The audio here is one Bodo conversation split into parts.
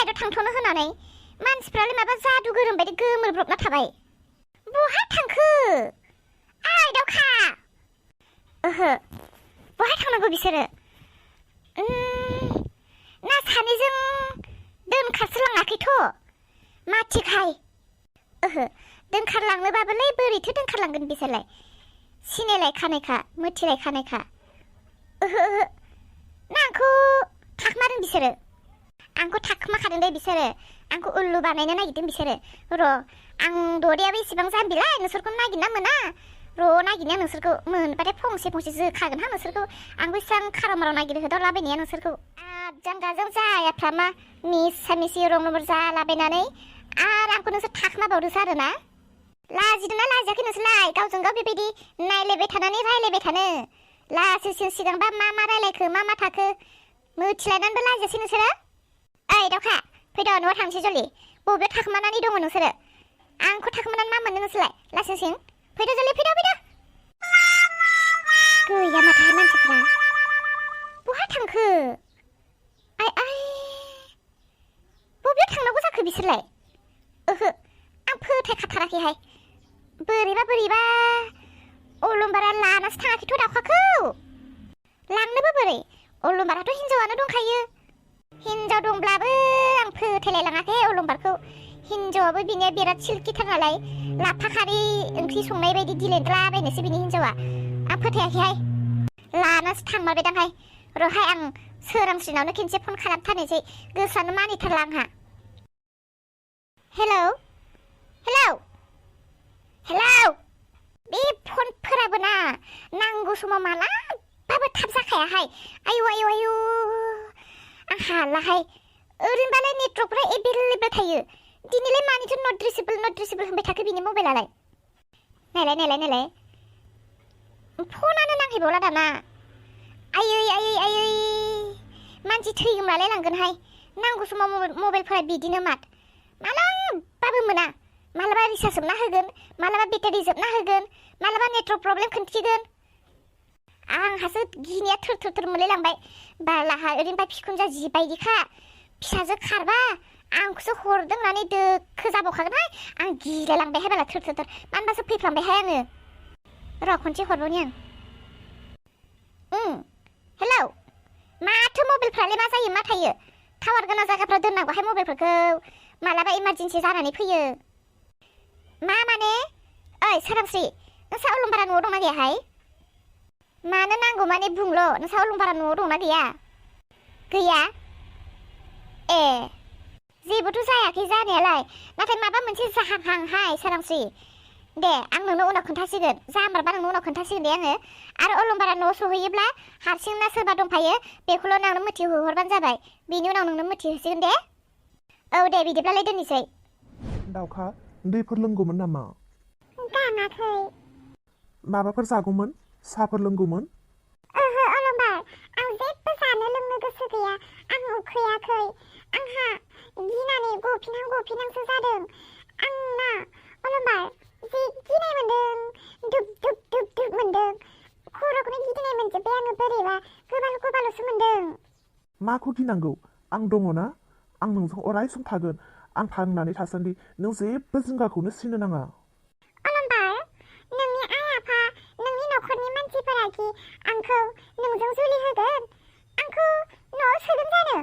साइडआव थांथ'नो होनानै मानसिफ्रालाय माबा जादु गोरों बायदि गोमोरब्रबना थाबाय। बहा थांखो? ओइ दावखा! ओहो, बहा थांनांगौ बिसोरो? ना सानैजों दोनखारलाङाखैथ'? माथिखाय? ओहो, दोनखारलांनोबाबोलाय बोरैथो दोनखारलांगोन बिसोरलाय? सिनायलायखानायखा, मिथिलायखानायखा। ओहो, ना आंखौ थाखोमादों बिसोरो? आंखौ थाखोमाखादों दे बिसोरो। आंखौ उल्लु बानायनो नागिरदों बिसोरो। र' आं दरियाबो इसेबां जाम्बिलाय नोंसोरखौ नागिरना मोना। र' नागिरनाया नोंसोरखौ मोनबाथाय फंसे जोखागोन हा नोंसोरखौ। आंबो इसां खाराव नागिर होदावलाबायनाया नोंसोरखौ। आजां गाजां जायाफ्रामा मिसा मिसि रं नम्बर जालाबायनानै आरो आंखौ नोंसोर थाखोमाबावदोंसो आरोना? लाजिदोंना लाजियाखै नोंसोरलाय गावजों गाव बेबायदि नायलायबाय थानानै रायलायबाय थानो? लासिंसिं सिगांबा मा रायलायखो मा थाखो मिथिलायनानैबो लाजियासै नोंसोरो? ओइ दावखा फैद' न'आव थांसै जलदि। बबेयाव थाखोमानानै दङ नोंसोरो? आंखौ थाखोमानानै मा मोननो नोंसोरलाय? लासिंसिं फैद' जलदि फैद'। गैया माथो मानसिफ्रा। बहा थांखो? आइ बबेयाव थांनांगौ जाखो बिसोरलाय? ओहो, आं फोथायखाथाराखैहाय। बोरैबा अलंबारा लानासो थाङाखैथ' दाउखाखौ। लांनोबो बोरै? अलंबाराथ' हिनजावानो दंखायो। हिनजाव दंब्लाबो आं फोथायलायलाङाखै अलंबारखौ। हिनजावाबो बिनिया बिराद सिल्किथार नालाय, लाफा खारै ओंख्रि संनाय बायदि दिलेनलाबायनोसो बिनि हिनजावा। आं फोथायाखैहाय। लानासो थांमारबायदांहाय। र'हाय आं सोरांस्रिनावनो खेनसे फन खालामथारनोसै। गोसोआनो मानिथारला आंहा। हेलौ? बे फनफोराबो ना नांगौ समाव मालाबाबो थाब जाखायाहाय। आयु आं हालाहाय। ओरैनोबालाय नेटवर्कफ्रा एभेलेबेल थायो। दिनैलाय मानिथो नट रिचेबल होनबाय थाखो बिनि मबाइलालाय? नायलाय फनानो नांहैबावला दाना। आयै मानसि थैगोमालाय लांगोनहाय। नांगौ समाव मबाइलफोरा बिदिनो मालाबाबो मोना। मालाबा रिसार्ज जोबना होगोन, मालाबा बेटारि जोबना होगोन, मालाबा नेटवर्क प्रब्लेम खोन्थिगोन। आंहासो गिनाया थोर मोनलायलांबाय। बालाहा ओरैनोबा फिखुनजा जिबायदिखा। फिसाजो खारबा आंखौसो हरदों होननानै दोखो जाबावखागोनहाय। आं गिलायलांबायहाय बाला थोर मानबासो फैफ्लांबायहाय आङो। र' खनसे हरबावनि आं। हेलौ? माथो मबाइलफ्रालाय मा जायो मा थायो? टावार गोनां जायगाफ्राव दोननांगौहाय मबाइलफोरखौ। मालाबा इमारजेन्सि जानानै फैयो। मा माने? ओइ सोरांस्रि, नोंसा अलंबारा न'आव दंना गैयाहाय? मानो नांगौ माने बुंल'। नोंसा अलंबारा न'आव दंना गैया? गैया? ए, जेबोथ' जायाखै जानायालाय। नाथाय माबा मोनसे जाहांहांहाय सोरांस्रि। दे आं नोंनो उनाव खोन्थासिगोन। जामारबा नोंनो उनाव खोन्थासिगोन दे आङो। आरो अलंबारा न'आव सहैयोब्ला हारसिं ना सोरबा दंफायो बेखौल' नोंनो मिथिहोहरबानो जाबाय। बेनि उनाव नोंनो मिथिहोसिगोन दे। औ दे बिदिब्लालाय दोननोसै। दाउखा, दैफोर लोंगौमोन नामा? गाङाखै। माबाफोर जागौमोन? साहाफोर लोंगौमोन? ओहो अलंबार, आं जेबो जानो लोंनो गोसो गैया। आं उखैयाखै। आंहा गिनानै गफिनहांसो जादों। आंना अलंबार जि गिनाय मोनदों। दुब मोनदों। खर'खौनो गिदिंनाय मोनजोब्बाय आङो बोरैबा गोबाल'सो मोनदों। माखौ गिनांगौ? आं दङ ना? आं नोंजों अराय सम थागोन। आं थांनानै थासान्दि नों जेबो जिंगाखौनो सिनो नाङा। अलंबार, नोंनि आइ आफा, नोंनि न'खरनि मानसिफोराखि आंखौ नोंजों जुलि होगोन? आंखौ न'आव सोगोन जानो?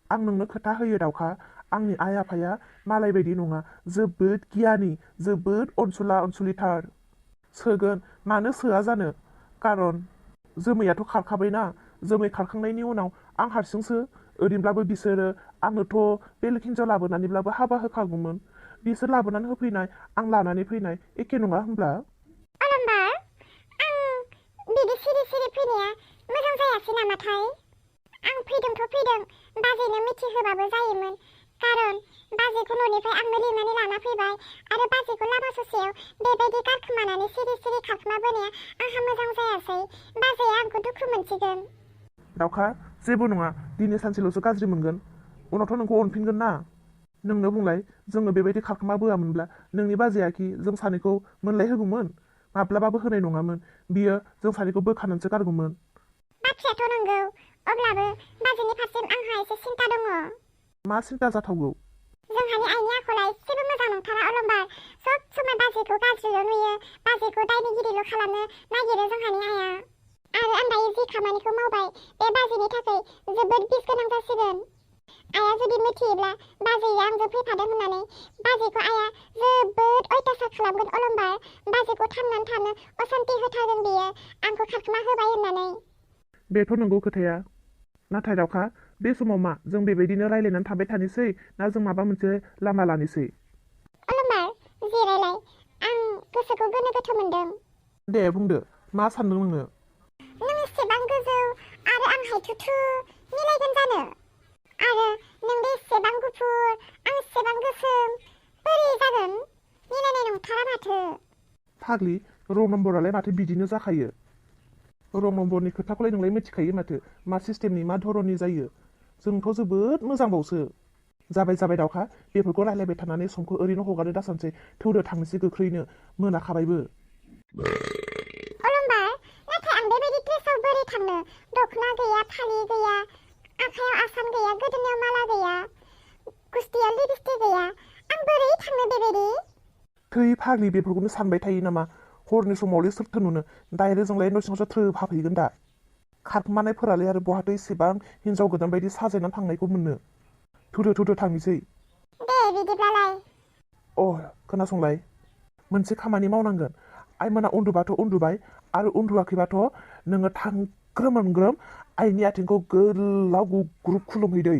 आं नोंनो खोथा होयो दाउखा, आंनि आइ आफाया मालाय बायदि नङा। जोबोद गियानि, जोबोद अनसुलिथार। सोगोन, मानो सोआ जानो? खारन जोमैयाथ' खारखाबायना। जोमै खारखांनायनि उनाव आं हारसिंसो। ओरैनोब्लाबो बिसोरो आंनोथ' बेलेग हिनजाव लाबोनानैब्लाबो हाबा होखागौमोन। बिसोर लाबोनानै होफैनाय, आं लानानै फैनाय एखे नङा होनब्ला? अलंबार, आं बिदि सिरि फैनाया मोजां जायासै नामाथाय? आं फैदोंथ' फैदों, बाजैनो मिथिहोबाबो जायोमोन। खारन बाजैखौ न'निफ्राय आंनो लिंनानै लाना फैबाय आरो बाजैखौ लामा ससेयाव बेबायदि गारखोमानानै सिरि खारखोमाबोनाया आंहा मोजां जायासै। बाजैया आंखौ दुखु मोनसिगोन। दाउखा, जेबो नङा। दिनै सानसेल'सो गाज्रि मोनगोन, उनावथ' नोंखौ अनफिनगोन ना। नोंनो बुंलाय, जोङो बेबायदि खारखोमाबोआमोनब्ला नोंनि बाजैयाखि जों सानैखौ मोनलाय होगौमोन? माब्लाबाबो होनाय नङामोन। बियो जों सानैखौ बोखारनानैसो गारगौमोन। बाथ्रायाथ' नंगौ, अब्लाबो बाजैनि फारसे आंहा एसे सिन्था दङ। मा सिन्था जाथावगौ? जोंहानि आइनि आखला एसेबो मोजां नंथारा अलंबार। सब समाय बाजैखौ गाज्रिल' नुयो, बाजैखौ दायनिगिरिल' खालामनो नागिरो जोंहानि आइया। आरो आं दायो जि खामानिखौ मावबाय बे बाजैनि थाखाय जोबोद बिस गोनां जासिगोन। आइया जुदि मिथियोब्ला बाजैया आंजों फैफादों होननानै बाजैखौ आइया जोबोद अयथासार खालामगोन अलंबार। बाजैखौ थांनानै थानो असान्ति होथारगोन बियो आंखौ खारखोमा होबाय होननानै। बेथ' नंगौ खोथाया। नाथाय दाउखा, बे समाव मा जों बेबायदिनो रायलायनानै थाबाय थानोसै ना जों माबा मोनसे लामा लानोसै? अलंबार जिरायलाय, आं गोसोखौ गोनो गोथो मोनदों। दे बुंदो, मा सानदों नोङो? नों एसेबां गोजौ आरो आं हायथुथु मिलायगोन जानो? आरो नोंबो एसेबां गुफुर आं एसेबां गोसोम, बोरै जागोन? मिलायनाय नंथारा माथो। फाग्लि, रं नम्बरालाय माथो बिदिनो जाखायो। रं नम्बरनि खोथाखौलाय नोंलाय मिथिखायो माथो, मा सिस्टेमनि मा धरननि जायो। जोंथ' जोबोद मोजांबावसो। जाबाय जाबाय दाउखा, बेफोरखौ रायलायबाय थानानै समखौ ओरैनो हगारनो दासानसै। थौदो थांनोसै गोख्रैनो, मोनाखाबायबो। अलंबार, नाथाय आं बेबायदि ड्रेसाव बोरै थांनो? दख'ना गैया, फालि गैया, आखायाव आसान गैया, गोदोनायाव माला गैया, गुस्थियाव लिपस्टिक गैया, आं बोरै थांनो बेबायदि? थै फाग्लि, बेफोरखौनो सानबाय थायो नामा? हरनि समावलाय सोरथो नुनो? डाइरेक्ट जोंलाय न' सिङावसो थ्रोब हाबहैगोन दा। खारखुमानायफोरालाय आरो बहाथो इसेबां हिन्जाव गोदान बायदि साजायनानै थांनायखौ मोननो? थौदो थांनोसै। दे बिदिब्लालाय। खोनासंलाय, मोनसे खामानि मावनांगोन। आइमोना उन्दुबाथ' उन्दुबाय, आरो उन्दुवाखैबाथ' नोङो थांग्रोम आइनि आथिंखौ गोलाव गुग्रुब खुलुमहैदै।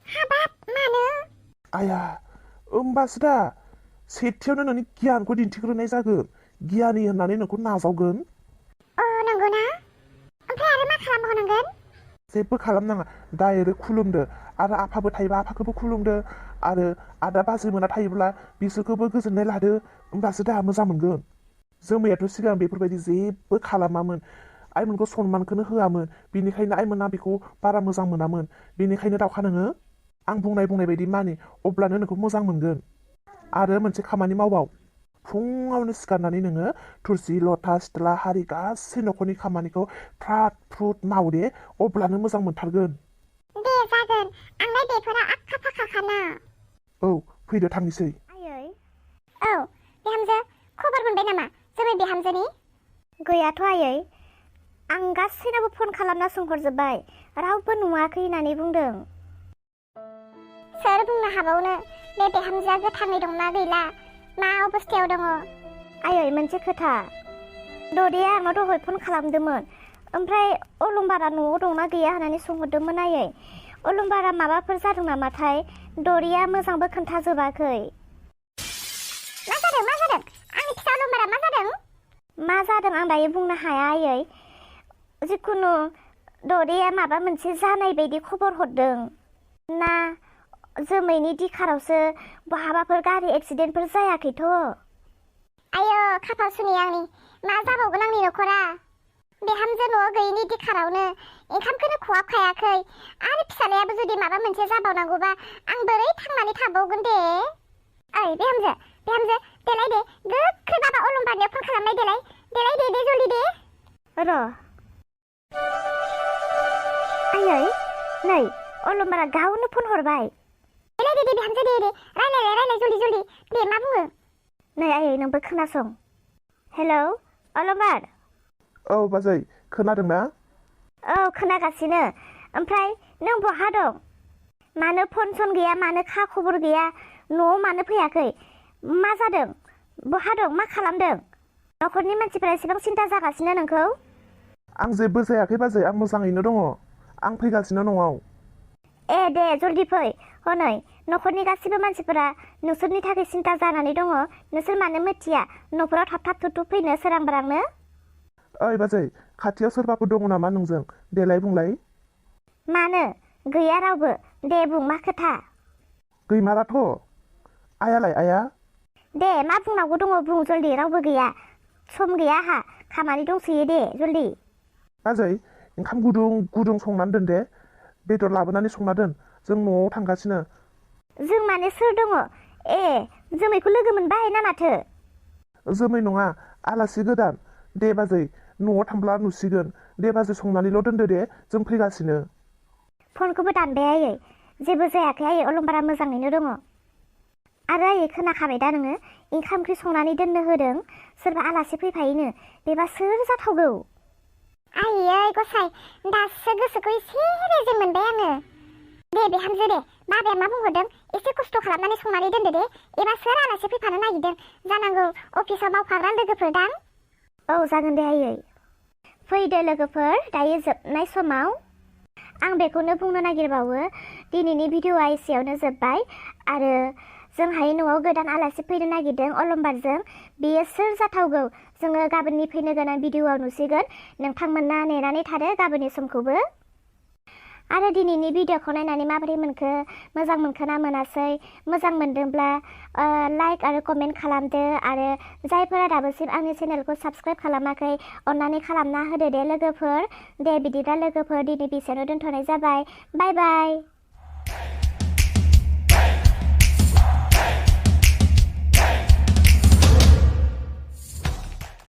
हाबाब, मानो? आया, होमबासो दा सेथियावनो नोंनि गियानखौ दिन्थिग्रोनाय जागोन। गियानि होननानै नोंखौ नाजावगोन। नंगौना? ओमफ्राय आरो मा खालामबावनांगोन? जेबो खालामनाङा, डाइरेक्ट खुलुमदो। आरो आफाबो थायोबा आफाखौबो खुलुमदो। आरो आदा बाजैमोना थायोब्ला बिसोरखौबो गोजोननाय लादो। होमबासो दा मोजां मोनगोन। जोमैयाथ' सिगां बेफोरबायदि जेबो खालामामोन। आइमोनखौ सनमानखौनो होआमोन। बेनिखायनो आइमोना बेखौ बारा मोजां मोनामोन। बेनिखायनो दाउखा, नोङो आं बुंनाय बायदि मानि, अब्लानो नोंखौ मोजां मोनगोन। आरो मोनसे खामानि मावबाव। फुङावनो सिखारनानै नोङो थुरसि लथा सिथ्ला हारि गासै न'खरनि खामानिखौ फ्रात फ्रुट माव दे, अब्लानो मोजां मोनथारगोन। दे जागोन, आंलाय बेफोराव आखा फाखाखाना। फैदो थांनोसै। आयै, बिहामजो, खबर मोनबाय नामा जोमै बिहामजोनि? गैयाथ' आयै, आं गासैनावबो फन खालामना सोंहरजोब्बाय, रावबो नुवाखै होननानै बुंदों। सोर बुंनो हाबावनो, बे बिहामजोआ गोथाङै दंना गैला, मा अबस्थायाव दङ? आयै, मोनसे खोथा, ददेया आंनाव दहाय फन खालामदोंमोन। ओमफ्राय अलंबारा न'आव दंना गैया होननानै सोंहरदोंमोन आयै। अलंबारा माबाफोर जादों नामाथाय? दरिया मोजांबो खोन्थाजोबाखै। मा जादों? आंनि फिसा अलंबारा मा जादों? मा जादों आं दायो बुंनो हाया आयै। जिखुनु दरिया माबा मोनसे जानाय बायदि खबर हरदों। ना जोमैनि दिखारावसो बहाबाफोर गारि एक्सिडेन्टफोर जायाखैथ'? आयो, खाफाल सुनि आंनि, मा जाबावगोन आंनि न'खरा? बिहामजो न'आव गैयिनि दिखारावनो ओंखामखौनो खहाबखायाखै, आरो फिसालायाबो जुदि माबा मोनसे जाबावनांगौबा आं बोरै थांनानै थाबावगोन दे? ओइ बिहामजो, देलाय दे, गोख्रै बाबा अलंबारनियाव फन खालामनाय देलाय दे जल्दि दे। र' आयै, नै अलंबारा गावनो फन हरबाय। देलाय दे बिहामजो, दे रायलाय जल्दि दे, मा बुङो? नै आयै, नोंबो खोनासं। हेलौ अलंबार। बाजै, खोनादोंना? खोनागासिनो। ओमफ्राय नों बहा दं? मानो फन सन गैया, मानो खा खबर गैया? न'आव मानो फैयाखै? मा जादों? बहा दं? मा खालामदों? न'खरनि मानसिफोरा एसेबां सिन्था जागासिनो नोंखौ। आं जेबो जायाखै बाजै, आं मोजाङैनो दङ। आं फैगासिनो न'आव। दे जल्दि फै। हनै न'खरनि गासिबो मानसिफोरा नोंसोरनि थाखाय सिन्था जानानै दङ। नोंसोर मानो मिथिया न'फोराव थाब थुब फैनो सोरां बारांनो? ओइ बाजै, खाथियाव सोरबाफोर दङ नामा नोंजों? देलाय बुंलाय। मानो? गैया रावबो। दे बुं, मा खोथा? गैमाराथ'। आया? दे मा बुंनांगौ दङ बुं जल्दि, रावबो गैया। सम गैया आंहा, खामानि दंसोयो, दे जल्दि। बाजै, ओंखाम गुदुं संनानै दोन दे। बेदर लाबोनानै संना दोन, जों न'आव थांगासिनो। जों माने सोर दङ? जोमैखौ लोगो मोनबाय ना माथो? जोमै नङा, आलासि गोदान। दे बाजै, न'आव थांब्ला नुसिगोन। दे बाजै, संनानैल' दोनदो दे, जों फैगासिनो। फनखौबो दानबाय आयै। जेबो जायाखै आयै अलंबारा मोजाङैनो दङ आरो आयै खोनाखाबाय दा नोङो ओंखाम ओंख्रि संनानै दोननो होदों सोरबा आलासि फैफायोनो बेबा सोर जाथावगौ आयै गसाय दासो गोसोखौ एसे रेजें मोनबाय आङो दे बिहामजो दे बाबाया मा बुंहरदों एसे खस्थ' खालामनानै संनानै दोनदो दे एबा सोर आलासि फैफानो नागिरदों जानांगौ अफिसाव मावफाग्रा लोगोफोर दां औ जागोन दे आयै फैदो लोगोफोर दायो जोबनाय समाव आं बेखौनो बुंनो नागिरबावो दिनैनि भिडिअ'आ एसेयावनो जोब्बाय आरो जोंहाय न'आव गोदान आलासि फैनो नागिरदों अलंबारजों बेयो सोर जाथावगौ जोङो गाबोननि फैनो गोनां भिडिअ'आव नुसिगोन नोंथांमोना नेनानै थादो गाबोननि समखौबो आरो दिनैनि भिडिअ'खौ नायनानै माबोरै मोनखो मोजां मोनखोना मोनासै मोजां मोनदोंब्ला लाइक आरो कमेन्ट खालामदो आरो जायफोरा दाबोसिम आंनि चेनेलखौ साबस्क्राइब खालामाखै अन्नानै खालामना होदो दे लोगोफोर दे बिदिब्ला लोगोफोर दिनै बेसेयावनो दोनथ'नाय जाबाय बाय बाय